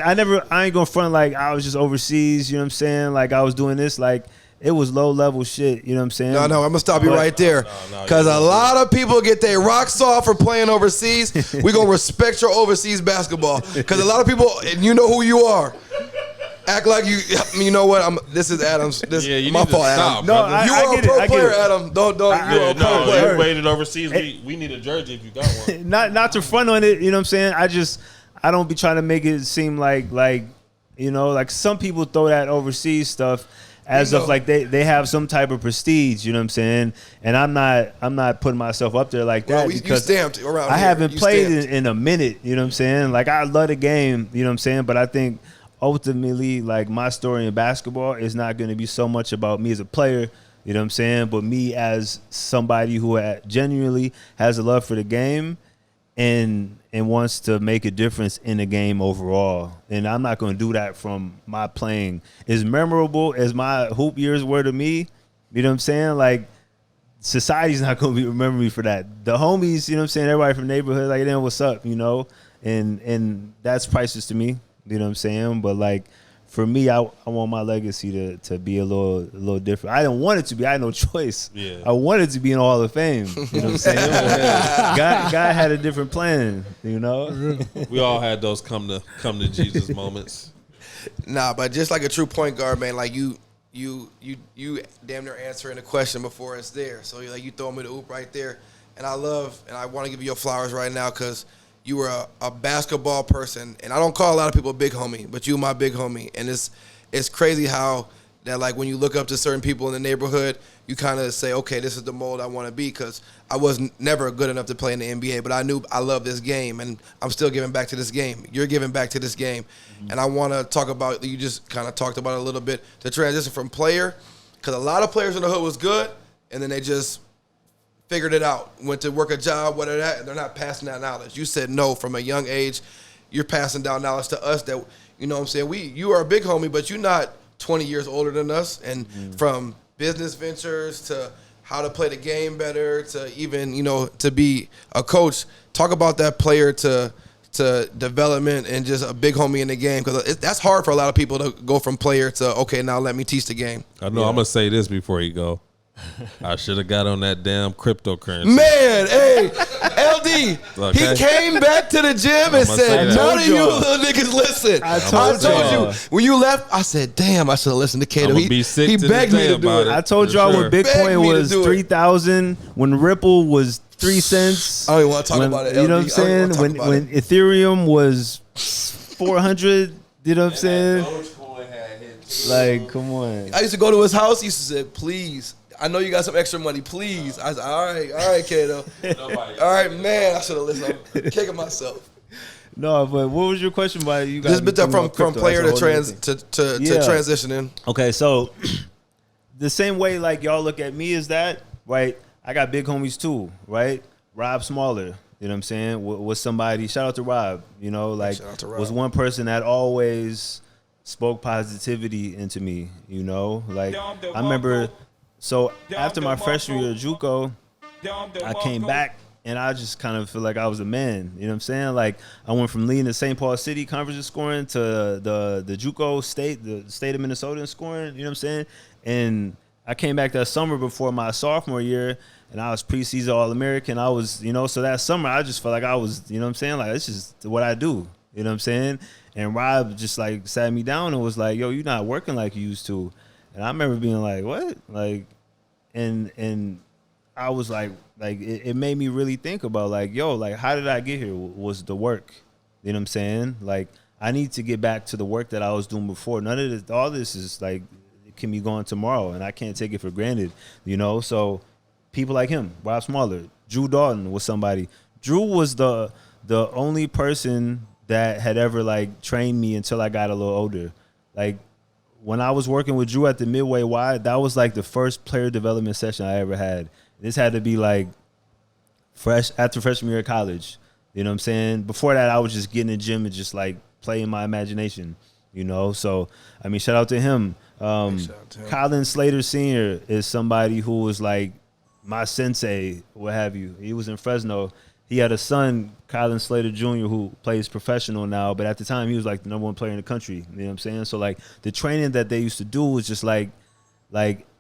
I ain't gonna front like I was just overseas, you know what I'm saying? Like I was doing this, like it was low level shit, you know what I'm saying? No, I'm gonna stop you right there. Because a lot of people get their rocks off for playing overseas. We gonna respect your overseas basketball. Because a lot of people, and you know who you are. Act like you know what? This is Adam's. This is my fault, Adam. No, you are a pro player, Adam. Don't. You're a pro player. You waited overseas. We need a jersey if you got one. not to front on it, you know what I'm saying? I don't be trying to make it seem like you know, like some people throw that overseas stuff as if like they have some type of prestige, you know what I'm saying? And I'm not putting myself up there like that because you stamped around I here. haven't played in a minute, you know what I'm saying? Like I love the game, you know what I'm saying? But I think ultimately, like my story in basketball is not going to be so much about me as a player, you know what I'm saying? But me as somebody who genuinely has a love for the game and wants to make a difference in the game overall. And I'm not going to do that from my playing. As memorable as my hoop years were to me, you know what I'm saying? Like, society's not going to remember me for that. The homies, you know what I'm saying? Everybody from the neighborhood, like, then what's up, you know? And that's priceless to me, you know what I'm saying? But, like, for me, I want my legacy to be a little different. I didn't want it to be. I had no choice. Yeah. I wanted to be in the Hall of Fame. You know what I'm saying? God had a different plan, you know? We all had those come to Jesus moments. Nah, but just like a true point guard, man, like you damn near answering the question before it's there. So you throw me the oop right there. And I want to give you your flowers right now because you were a basketball person, and I don't call a lot of people a big homie, but you my big homie. And it's crazy how that, like, when you look up to certain people in the neighborhood, you kind of say, okay, this is the mold I want to be, because I was never good enough to play in the NBA, but I knew I love this game, and I'm still giving back to this game. You're giving back to this game. Mm-hmm. And I want to talk about, you just kind of talked about it a little bit, the transition from player, because a lot of players in the hood was good, and then they just figured it out, went to work a job, whatever that, they're not passing that knowledge. You said no from a young age. You're passing down knowledge to us that, you know what I'm saying, you are a big homie, but you're not 20 years older than us. And from business ventures to how to play the game better to even, you know, to be a coach, talk about that player to development and just a big homie in the game, because that's hard for a lot of people to go from player to, okay, now let me teach the game. I know. I'm going to say this before you go. I should have got on that damn cryptocurrency. Man, hey, LD, okay. He came back to the gym and said, none of you little niggas listen. I told you. When you left, I said, damn, I should have listened to Kado. He begged me to do it. I told y'all when Bitcoin was 3,000, when Ripple was 3 cents. I don't even want to talk about it, LD. You know what I'm saying? When Ethereum was 400, you know what I'm saying? Like, come on. I used to go to his house. He used to say, please, I know you got some extra money, please. I said, all right, Kado. All right, man, I should have listened. I'm kicking myself. No, but what was your question about you guys? Just bit that from player to transitioning. Okay, so the same way like y'all look at me is that, right? I got big homies too, right? Rob Smaller, you know what I'm saying? Was somebody, shout out to Rob, you know, like was one person that always spoke positivity into me, you know? Like I remember. So after my freshman year at JUCO, I came back and I just kind of feel like I was a man. You know what I'm saying? Like I went from leading the St. Paul City Conference in scoring to the JUCO state, the state of Minnesota in scoring. You know what I'm saying? And I came back that summer before my sophomore year, and I was preseason All-American. I was, you know, so that summer I just felt like I was, you know what I'm saying? Like, it's just what I do. You know what I'm saying? And Rob just like sat me down and was like, yo, you're not working like you used to. And I remember being like, what? Like, and I was like it made me really think about like, yo, like how did I get here? Was the work. You know what I'm saying? Like I need to get back to the work that I was doing before. None of this, all this is like, it can be gone tomorrow and I can't take it for granted, you know? So people like him, Rob Smaller, Drew Dalton was somebody. Drew was the only person that had ever like trained me until I got a little older. Like when I was working with Drew at the Midway Y, that was like the first player development session I ever had. This had to be like after freshman year of college. You know what I'm saying? Before that, I was just getting in the gym and just like playing my imagination, you know? So, I mean, shout out to him. Colin Slater Sr. is somebody who was like my sensei, what have you. He was in Fresno. he had a son, Colin Slater Jr., who plays professional now, but at the time he was like the #1 player in the country. You know what I'm saying? So like the training that they used to do was just like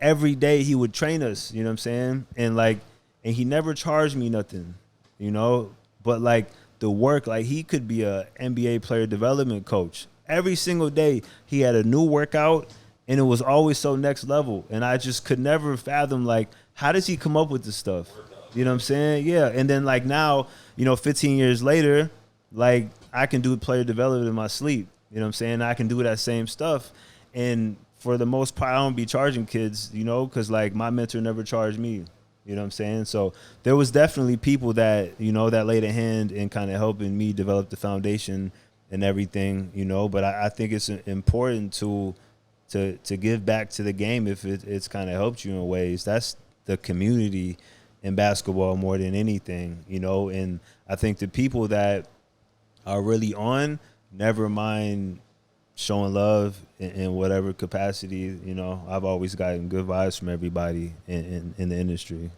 every day he would train us, you know what I'm saying? And he never charged me nothing, you know? But like the work, like he could be a NBA player development coach. Every single day he had a new workout and it was always so next level. And I just could never fathom, like, how does he come up with this stuff? You know what I'm saying? Yeah. And then like now, 15 years later, like I can do player development in my sleep. You know what I'm saying? I can do that same stuff. And for the most part, I don't be charging kids, because like my mentor never charged me. You know what I'm saying? So there was definitely people that, that laid a hand in kind of helping me develop the foundation and everything, but I think it's important to give back to the game if it's kind of helped you in ways. That's the community in basketball more than anything, and I think the people that are really on never mind showing love in whatever capacity. I've always gotten good vibes from everybody in the industry.